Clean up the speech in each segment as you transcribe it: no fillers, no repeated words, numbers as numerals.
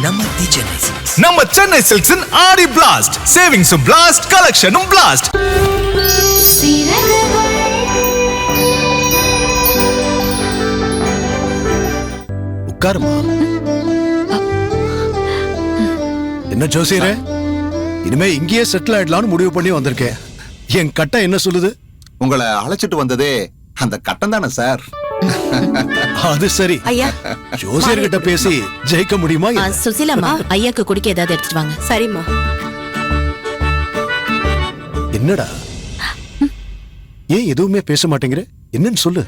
நம்ம சென்னை சில்க்ஸின் ஆடி பிளாஸ்ட், சேவிங்ஸும் பிளாஸ்ட், கலெக்ஷனும் பிளாஸ்ட். உட்காருமா. என்ன ஜோசியரே, இனிமே இங்கேயே செட்டில் ஆயிடலாம்னு முடிவு பண்ணி வந்திருக்கேன். என் கட்டம் என்ன சொல்லுது? உங்களை அழைச்சிட்டு வந்ததே அந்த கட்டம் தானே சார்? அது சரி. ஐயா, ஜோசியர்கிட்ட பேசி ஜெயிக்க முடியுமா? சுசிலாமா, ஐயாக்கு குடிக்க ஏதாவது எடுத்துட்டு வாங்க. சரிம்மா. என்னடா ஏன் எதுவுமே பேச மாட்டேங்கிற? என்னன்னு சொல்லு.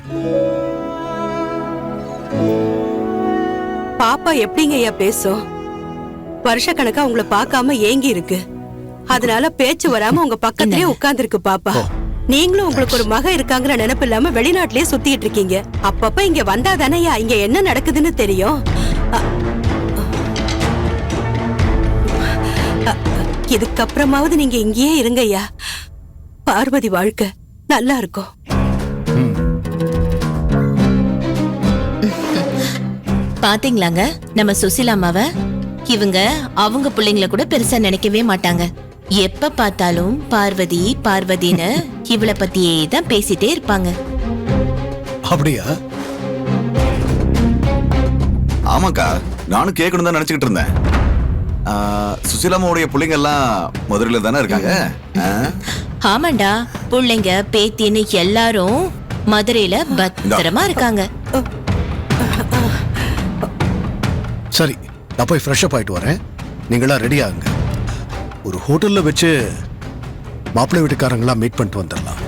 பாப்பா எப்படிங்க ஐயா பேசும்? வருஷக்கணக்கா உங்களை பார்க்காம ஏங்கி இருக்கு. அதனால பேச்சு வராம உங்க பக்கத்திலே உட்கார்ந்து இருக்கு பாப்பா. நீங்களும் உங்களுக்கு ஒரு மக இருக்காங்கிற நினைப்பு இல்லாம வெளிநாட்டிலேயே சுத்திட்டு இருக்கீங்க. அப்பப்ப இங்க வந்தா தானேயா இங்க என்ன நடக்குதுன்னு தெரியும். இதுக்கப்புறமாவது நீங்க இங்கேயே இருங்கய்யா. பார்வதி வாழ்க்கை நல்லா இருக்கும். பாத்தீங்களாங்க நம்ம சுசிலாமாவ? இவங்க அவங்க பிள்ளைங்களை கூட பெருசா நினைக்கவே மாட்டாங்க. எப்ப பார்த்தாலும் பார்வதி பார்வதின்னு இவளை பத்தியே தான் பேசிட்டே இருப்பாங்க. அப்படியா? ஆமாக்கா, நானும் கேட்கணும் தான் நினைச்சுக்கிட்டு இருந்தேன். சுசிலாமாவுடைய பிள்ளைங்க எல்லாம் மதுரையில தானே இருக்காங்க? ஆமாண்டா, பிள்ளைங்க பேத்தின்னு எல்லாரும் மதுரையில பத்திரமா இருக்காங்க. சரி, நான் போய் ஃப்ரெஷ் அப் ஆயிட்டு வரேன். நீங்களா ரெடி ஆகுங்க. ஒரு ஹோட்டல்ல வச்சு மாப்பிள்ளை வீட்டுக்காரங்களா மீட் பண்ணிட்டு வந்துடலாம்.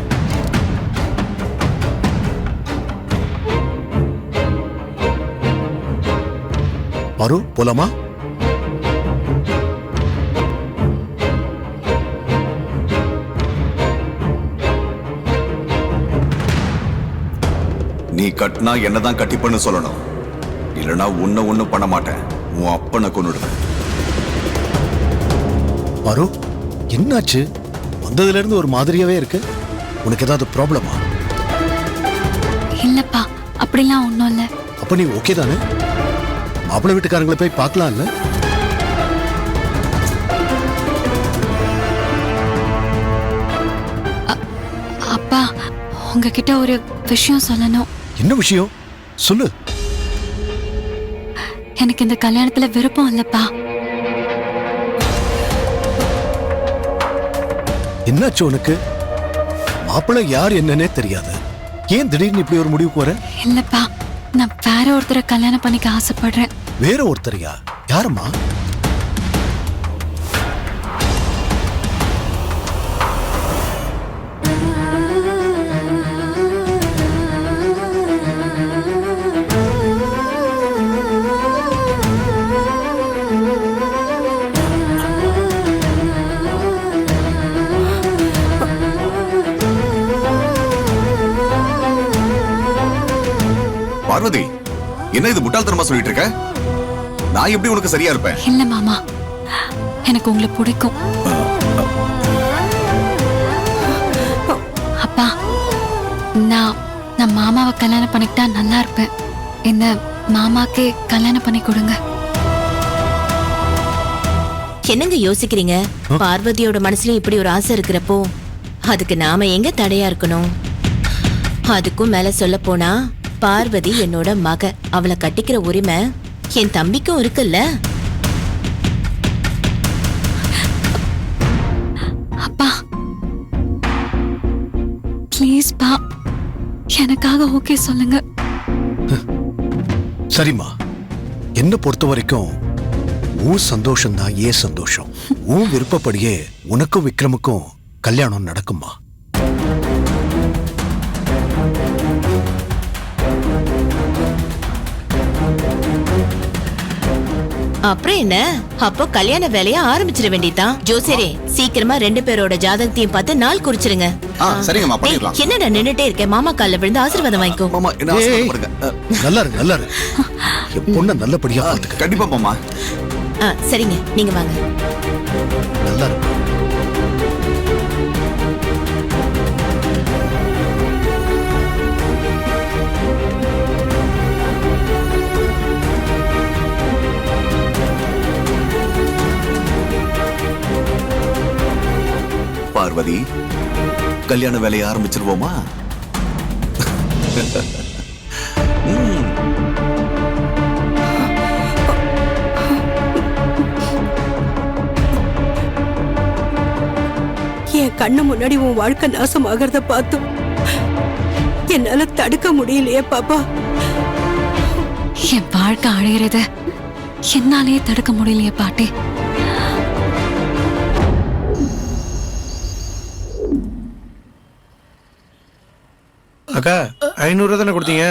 பாரு, போலாமா? நீ கட்டினா என்னதான் கட்டிப்பன்னு சொல்லணும். இல்லனா உன்ன ஒண்ணும் பண்ண மாட்டேன். உன் அப்பனை கொன்னுடுவேன். பாரு, என்னாச்சு? வந்ததுல இருந்து ஒரு மாதிரியாவே இருக்கு. உனக்கு ஏதாவது ப்ராப்ளமா? இல்லப்பா, அப்படிலாம் ஒண்ணும் இல்ல. அப்ப நீ ஓகே தானே? மாப்பிள்ளை வீட்டுக்காரங்களை போய் பார்க்கலாம்ல? அப்பா, உங்ககிட்ட ஒரு விஷயம் சொல்லணும். என்ன விஷயம்? சொல்லு. எனக்கு இந்த கல்யாணத்துல விருப்பம் இல்லப்பா. என்னாச்சு உனக்கு? மாப்பிள்ளை யார் என்னன்னே தெரியாது. ஏன் திடீர்னு இப்படி ஒரு முடிவுக்கு வர? இல்லப்பா, நான் வேற ஒருத்தரை கல்யாணம் பண்ணிக்க ஆசைப்படுறேன். வேற ஒருத்தரையா? யாரம்மா? பார்வதி, என்ன இது முட்டாள்தனமா சொல்லிட்டு இருக்க? நான் எப்படி உனக்கு சரியா இருப்பேன்? இல்ல மாமா, எனக்கு உங்களை பிடிக்கும். அப்பா, நான் மாமாவை கல்யாணம் பண்ணிக்கிட்டா நல்லா இருப்பேன். என்ன மாமாக்கே கல்யாணம் பண்ணி கொடுங்க. என்னங்க யோசிக்கிறீங்க? பார்வதியோட மனசுல இப்படி ஒரு ஆசை இருக்கிறப்போ அதுக்கு நாம எங்க தடையா இருக்கணும்? அதுக்கும் மேல சொல்ல போனா பார்வதி என்னோட மக. அவளை கட்டிக்கிற உரிமை என் தம்பிக்கும் இருக்குல்ல. அப்பா, ப்ளீஸ் பா, எனக்காக ஓகே சொல்லுங்க. சரிம்மா, என்ன பொறுத்த வரைக்கும் உன் சந்தோஷம் தான் ஏன் சந்தோஷம். உன் விருப்பப்படியே உனக்கும் விக்ரமுக்கும் கல்யாணம் நடக்குமா? அப்புறம் என்ன? அப்போ கல்யாண வேலைய ஆரம்பிச்சிட வேண்டியதான். ஜோசியரே, சீக்கிரமா 2 பேரோட ஜாதகத்தையும் பார்த்து நாள் குறிச்சிருங்க. சரிங்கம்மா, பண்ணிடலாம். என்னடா நின்னுட்டே இருக்க? மாமா கால்ல விழுந்து ஆசீர்வாதம் வாங்கிக்கோ. மாமா, என்ன ஆசீர்வாதம் பண்ணுங்க. நல்லா இருக்கு, நல்லா இருக்கு. என் பொண்ணை நல்லபடியா பார்த்துக்க. கண்டிப்பா மாமா. சரிங்க, நீங்க வாங்க. நல்லா இருக்கு. பார்வதி, கல்யாண வேலையை ஆரம்பிச்சிருவோமா? என் கண்ணு முன்னாடி உன் வாழ்க்கை நாசமாகறத பார்த்தும் என்னால தடுக்க முடியலையே பாப்பா. என் வாழ்க்கை அழியறத என்னாலேயே தடுக்க முடியலையே பாட்டி. அக்கா 500 தானே கொடுத்தீங்க?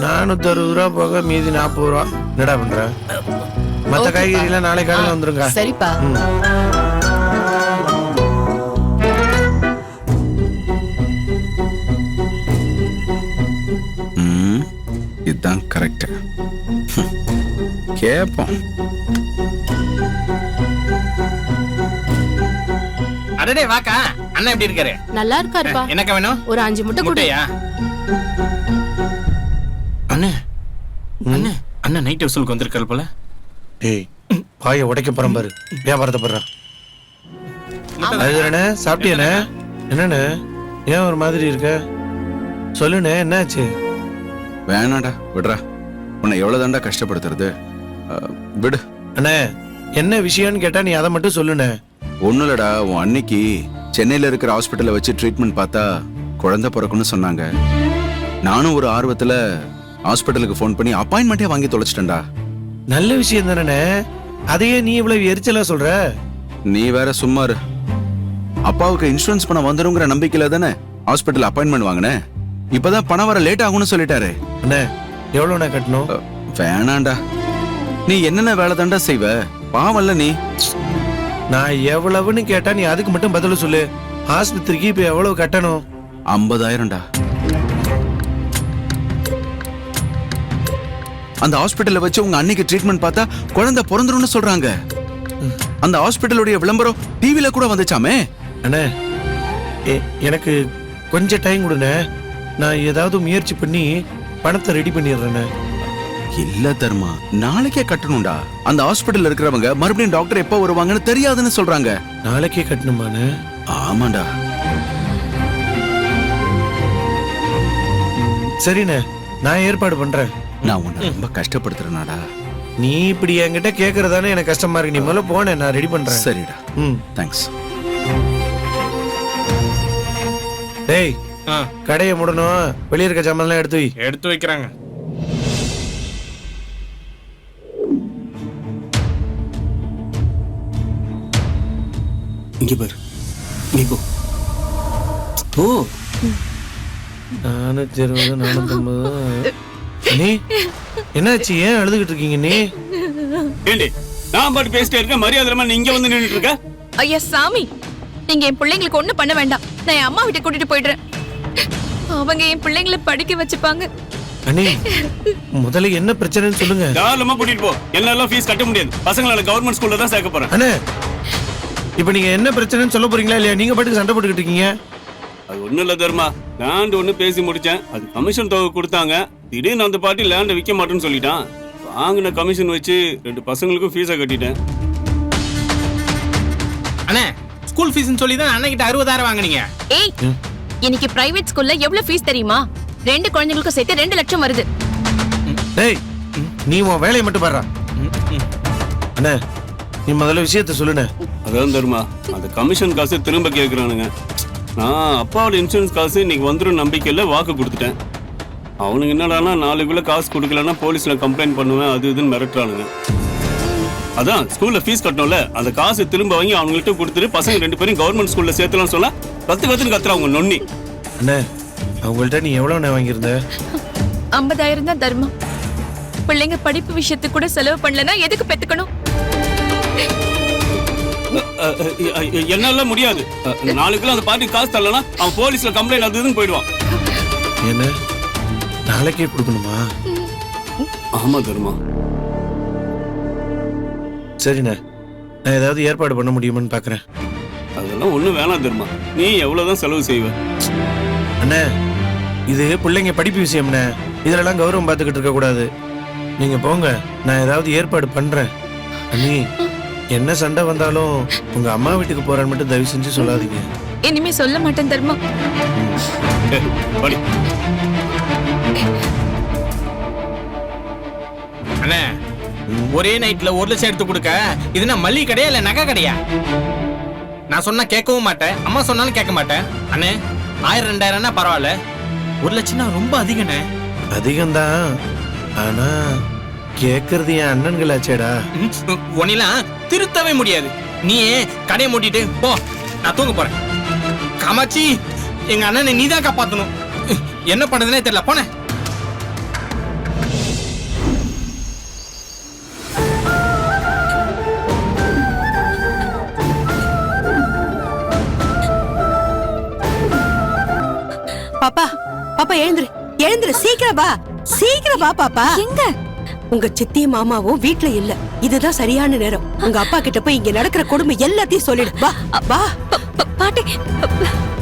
460 ரூபா போக மீதி 40 ரூபா. என்னடா பண்ற? மற்ற காய்கறிலாம் நாளை காலையில் வந்துருங்க. சரிப்பா. இதுதான் கரெக்ட். கேப்போம். அடடே வாக்கா, அண்ணா எப்படி இருக்காரு? நல்லா இருக்காருப்பா. என்னக்கா வேணும்? ஒரு 5 முட்டை முட்டையா? அண்ணே அண்ணே அண்ணா நைட் வசூலுக்கு வந்திருக்காரு போல. ஏய் பாய உடைக்க போறேன் பாரு, வியாபாரத்தை போடுறான். அதுதானே சாப்பிட்டியானே? என்னண்ணே ஏன் ஒரு மாதிரி இருக்க? சொல்லுண்ணே, என்னாச்சு? வேணாடா, விடுறா. உன்னை எவ்வளவு தாண்டா கஷ்டப்படுத்துறது? விடு. அண்ணே என்ன விஷயம்னு கேட்டா நீ அதை மட்டும் சொல்லுண்ணே. ஒண்ணும் இல்லடா, உன் அன்னைக்கு சென்னையில இருக்கிற ஹாஸ்பிட்டல்ல வச்சு ட்ரீட்மெண்ட் பார்த்தா குழந்தை பிறக்கும்னு சொன்னாங்க. நானும் ஒரு ஆர்வத்துல ஹாஸ்பிட்டலுக்கு ஃபோன் பண்ணி அப்பாயின்மெண்டே வாங்கி தொலைச்சிட்டேன்டா. நல்ல விஷயம் தானே, அதையே நீ இவ்வளவு எரிச்சலா சொல்ற? நீ வேற சும்மா இரு. அப்பாவுக்கு இன்சூரன்ஸ் பணம் வந்துருங்கிற நம்பிக்கையில தானே ஹாஸ்பிட்டல் அப்பாயின்மெண்ட் வாங்கினேன். இப்பதான் பணம் வர லேட் ஆகும்னு சொல்லிட்டாரு. அண்ணே எவ்வளவுண்ணே கட்டணும்? வேணாண்டா, நீ என்னென்ன வேலை தாண்டா செய்வ? பாவல்ல நீ. நான் எவ்வளவுன்னு கேட்டா நீ அதுக்கு மட்டும் பதில் சொல்லு. ஆஸ்பத்திரிக்கு இப்ப எவ்வளவு கட்டணும்? 50,000டா. அந்த ஹாஸ்பிட்டல்ல வச்சு உங்க அன்னைக்கு ட்ரீட்மெண்ட் பார்த்தா குழந்தை பிறந்துரும்னு சொல்றாங்க. அந்த ஹாஸ்பிட்டலுடைய விளம்பரம் டிவில கூட வந்துச்சாமே. அண்ணே எனக்கு கொஞ்சம் டைம் கொடுண்ணே, நான் ஏதாவது முயற்சி பண்ணி பணத்தை ரெடி பண்ணிடுறேண்ணே. இல்ல தர்மா, நாளைக்கே கட்டணும்டா. அந்த ஹாஸ்பிட்டல்ல இருக்கிறவங்க மறுபடியும் டாக்டர் எப்ப வருவாங்கன்னு தெரியாதுன்னு சொல்றாங்க. நாளைக்கே கட்டணுமாண்ணே? ஆமாண்டா. சரிண்ணே, நான் ஏற்பாடு பண்றேன். நான் உன்னை ரொம்ப கஷ்டப்படுத்துறேனாடா. நீ இப்படி என்கிட்ட கேக்குறதானே எனக்கு கஷ்டமா இருக்கு. நீ முதல்ல போனேன், நான் ரெடி பண்றேன். சரிடா. தேங்க்ஸ். டேய் கடையை மூடணும், வெளியே இருக்க ஜாமான்லாம் எடுத்து வை. எடுத்து வைக்கிறாங்க. இங்க பாரு, நீ போ. ஓ 460 450. நீ என்னாச்சு? ஏன் அழுதுகிட்டு இருக்கீங்க? நீ ஏண்டி நான் பாட்டு பேசிட்டே இருக்கேன், மரியாதை நீ இங்க வந்து நின்னுட்டு இருக்க? ஐயா சாமி, நீங்க என் பிள்ளைங்களுக்கு ஒண்ணும் பண்ண வேண்டாம். நான் என் அம்மா வீட்டை கூட்டிட்டு போயிடுறேன். அவங்க என் பிள்ளைங்களை படிக்க வச்சுப்பாங்க. அண்ணே முதல்ல என்ன பிரச்சனைன்னு சொல்லுங்க. தாராளமா கூட்டிட்டு போ. என்னால ஃபீஸ் கட்ட முடியாது. பசங்களை கவர்மெண்ட் ஸ்கூல்ல தான் சேர்க்க போறேன். அண்ணே இப்ப நீங்க என்ன பிரச்சனைன்னு சொல்ல போறீங்களா இல்லையா? நீங்க பாட்டுக்கு சண்டை போட்டுக்கிட்டு இருக்கீங்க. அது ஒண்ணும் இல்ல தர்மா, லேண்ட் ஒண்ணு பேசி முடிச்சேன். அது கமிஷன் தொகை கொடுத்தாங்க. திடீர்னு அந்த பாட்டி லேண்டை விற்க மாட்டேன்னு சொல்லிட்டான். வாங்கின கமிஷன் வச்சு 2 பசங்களுக்கும் ஃபீஸை கட்டிட்டேன். அண்ணே ஸ்கூல் ஃபீஸ்னு சொல்லி தான் அண்ணன் கிட்ட 60,000 வாங்குனீங்க. ஏய், இன்னைக்கு பிரைவேட் ஸ்கூல்ல எவ்வளவு ஃபீஸ் தெரியுமா? 2 குழந்தைகளுக்கும் சேர்த்து 2 லட்சம் வருது. டேய் நீ உன் வேலையை மட்டும் பாரு. அண்ணே நீ முதல்ல விஷயத்த சொல்லுண்ணே. அதான் தர்மா, அந்த கமிஷன் காசு திரும்ப கேட்கறானுங்க. நான் அப்பாவோட இன்சூரன்ஸ் காசு இன்னைக்கு வந்துடும் நம்பிக்கையில வாக்கு கொடுத்துட்டேன். அவனுக்கு என்னடானா நாளைக்குள்ள காசு கொடுக்கலன்னா போலீஸ்ல கம்ப்ளைண்ட் பண்ணுவேன், அது இதுன்னு மிரட்டுறானுங்க. அதான் ஸ்கூல்ல ஃபீஸ் கட்டணும்ல, அந்த காசு திரும்ப வாங்கி அவங்கள்ட்ட கொடுத்துட்டு பசங்க 2 பேரும் கவர்மெண்ட் ஸ்கூல்ல சேர்த்தலாம் சொல்ல கத்துன்னு கத்துறாங்க நொன்னி. அண்ணே அவங்கள்ட்ட நீ எவ்வளவு வாங்கியிருந்த? 50,000 தான் தர்மம். பிள்ளைங்க படிப்பு விஷயத்துக்கு கூட செலவு பண்ணலன்னா எதுக்கு பெத்துக்கணும்? என்னால முடியாது. நாளைக்குள்ள அந்த பாட்டி காசு தரலனா அவன் போலீஸ்ல கம்ப்ளைண்ட் அது இதுன்னு போயிடுவான். என்ன நாளைக்கே கொடுக்கணுமா? ஆமா தர்மா. சரிண்ணே, நான் ஏதாவது ஏற்பாடு பண்ண முடியுமான்னு பாக்குறேன். அதெல்லாம் ஒண்ணும் வேணாம் தர்மா, நீ எவ்வளவுதான் செலவு செய்வ? அண்ணே இது பிள்ளைங்க படிப்பு விஷயம்ண்ணே, இதுலலாம் கௌரவம் பார்த்துக்கிட்டு இருக்க கூடாது. நீங்க போங்க, நான் ஏதாவது ஏற்பாடு பண்றேன். அண்ணி என்ன சண்டை வந்தாலும் உங்க அம்மா வீட்டுக்கு போறேன்னு மட்டும் தயவு செஞ்சு சொல்லாதீங்க. இனிமே சொல்ல மாட்டேன் தர்மா. படி. அண்ணே ஒரே நைட்ல 1 லட்சம் எடுத்து கொடுக்க இது என்ன மல்லிகை கடையா இல்ல நகை கடையா? நான் சொன்னா கேட்கவும் மாட்டேன், அம்மா சொன்னாலும் கேட்க மாட்டேன். அண்ணே 1000 2000 பரவாயில்ல, 1 லட்சம்னா ரொம்ப அதிகண்ணே. அதிகம்தான், ஆனா கேக்குறது என் அண்ணன்களாச்சேடா. உன்னெல்லாம் திருத்தவே முடியாது. நீ கடையை மூட்டிட்டு போ, நான் தூங்க போறேன். காமாட்சி, எங்க அண்ணனை நீதான் காப்பாத்தணும். என்ன பண்றதுனே தெரியல, போன. பாப்பா பாப்பா எழுந்துரு எழுந்துரு, சீக்கிரம் வா, சீக்கிரம் வா பாப்பா. எங்க? உங்க சித்தி மாமாவும் வீட்ல இல்ல. இதுதான் சரியான நேரம். உங்க அப்பா கிட்ட போய் இங்க நடக்கிற கொடுமை எல்லாத்தையும் சொல்லிடு. வா வா. பாட்டி,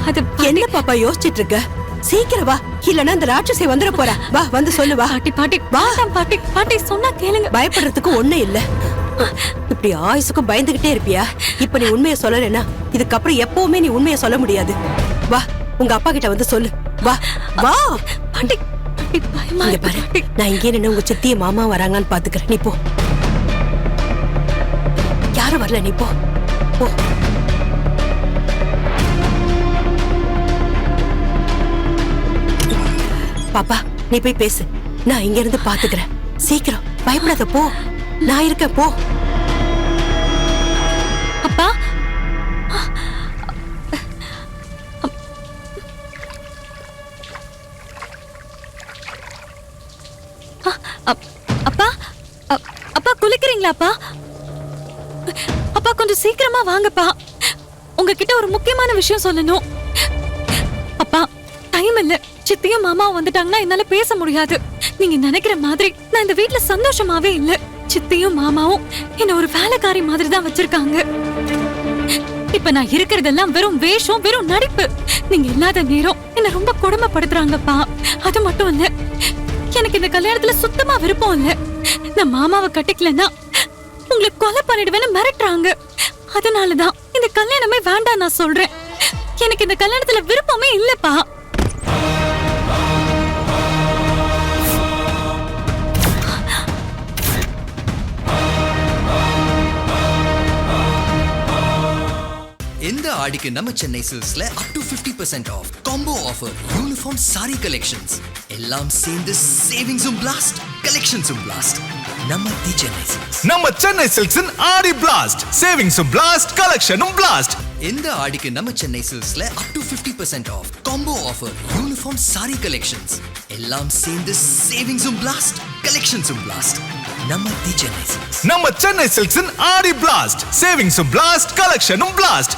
அது என்ன பாப்பா யோசிச்சிட்டு இருக்க? சீக்கிரம் வா, இல்லன்னா இந்த ராட்சசி வந்துட போறா. வா வந்து சொல்லு. வா பாட்டி, பாட்டி, வா. பாட்டி, பாட்டி சொன்னா கேளுங்க. பயப்படுறதுக்கு ஒண்ணு இல்ல. இப்படி ஆயுசுக்கும் பயந்துகிட்டே இருப்பியா? இப்ப நீ உண்மையை சொல்லலைன்னா இதுக்கப்புறம் எப்பவுமே நீ உண்மையை சொல்ல முடியாது. வா, உங்க அப்பா கிட்ட வந்து சொல்லு. வா வா. பாட்டி, பயமா இங்க பாரு, நான் இங்கே நின்னு உங்க சித்திய மாமா வராங்கன்னு பாத்துக்கிறேன். நீ போ. யாரும் வரல, நீ போ போ. பாப்பா, நீ போய் பேசு, நான் இங்க இருந்து பாத்துக்கிறேன். சீக்கிரம், பயப்படாத, போ. நான் இருக்கேன், போ. அப்பா, அப்பா, அப்பா குளிக்கிறீங்களா? அப்பா, அப்பா கொஞ்சம் சீக்கிரமா வாங்கப்பா, உங்ககிட்ட ஒரு முக்கியமான விஷயம் சொல்லணும். அப்பா, டைம் இல்ல. சித்தியும் மாமாவும் வந்துட்டாங்கன்னா என்னால பேச முடியாது. நீங்க நினைக்கிற மாதிரி நான் இந்த வீட்ல சந்தோஷமாவே இல்ல. சித்தியும் மாமாவும் என்ன ஒரு வேலைக்காரி மாதிரி தான் வச்சிருக்காங்க. இப்ப நான் இருக்கிறதெல்லாம் வெறும் வேஷம், வெறும் நடிப்பு. நீங்க இல்லாத நேரம் என்ன ரொம்ப கொடுமைப்படுத்துறாங்கப்பா. அது மட்டும் இல்ல, எனக்கு இந்த கல்யாணத்துல சுத்தமா விருப்பம் இல்ல. நான் மாமாவை கட்டிக்கலன்னா உங்களை கொலை பண்ணிடுவேன்னு மிரட்டுறாங்க. அதனாலதான் இந்த கல்யாணமே வேண்டாம் நான் சொல்றேன். எனக்கு இந்த கல்யாணத்துல விருப்பமே இல்லப்பா. இந்த ஆடிக்கு நம்ம சென்னை சில்க்ஸ்ல up to 50% off combo offer, uniform sari collections எல்லாம் சேர்ந்து சேவிங்ஸும் பிளாஸ்ட், கலெக்ஷன்ஸும் பிளாஸ்ட். நம்ம தி சென்னை சில்க்ஸ். நம்ம சென்னை சில்க்ஸின் ஆடி பிளாஸ்ட், சேவிங்ஸும் பிளாஸ்ட், கலெக்ஷனும் பிளாஸ்ட். இந்த ஆடிக்கு நம்ம சென்னை சில்க்ஸ்ல up to 50% off combo offer, uniform sari collections எல்லாம் சேர்ந்து சேவிங்ஸும் பிளாஸ்ட், கலெக்ஷன்ஸும் பிளாஸ்ட். நம்ம தி சென்னை சில்க்ஸ். நம்ம சென்னை சில்க்ஸின் ஆடி பிளாஸ்ட், சேவிங்ஸும் பிளாஸ்ட், கலெக்ஷனும் பிளாஸ்ட்.